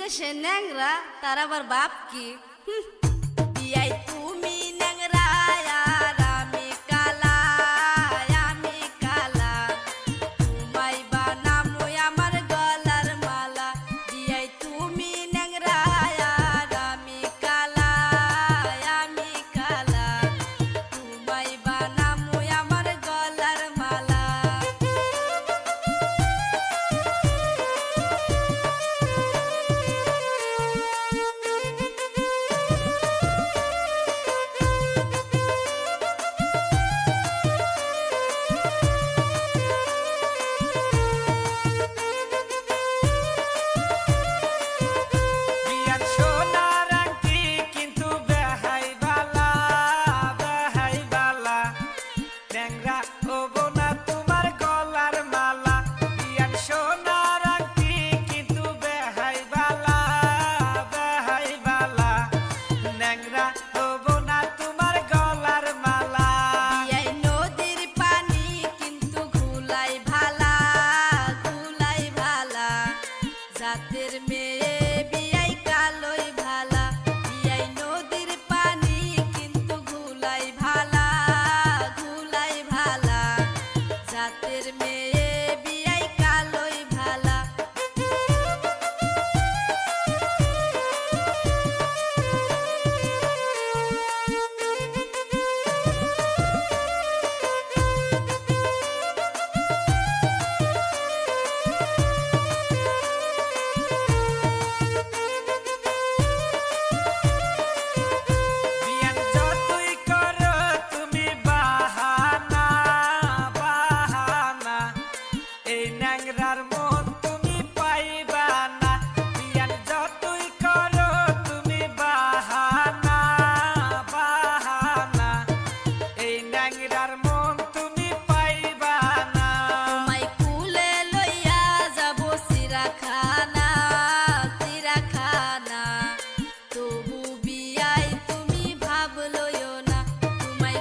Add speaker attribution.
Speaker 1: যে সে ন্যাংরা তার আবার বাপ কি? বিয়াই তুমি ন্যাংরা আর আমি কালা, আমি কালা, তোমায় বানামু আমার গলার মালা। বিয়াই তুমি ন্যাংরা আর আমি কালা, আমি কালা, তোমায় বানামু আমার গলার মালা। জাতের মেয়ে বিয়াই কালোই ভালা, বিয়াই নদীর পানি কিন্তু ঘুলাই ভালা, ঘুলাই ভালা, জাতের মেয়ে বিয়াই কালোই ভালা। তবু বিয়াই তুমি ভাবলইও না, তোমায়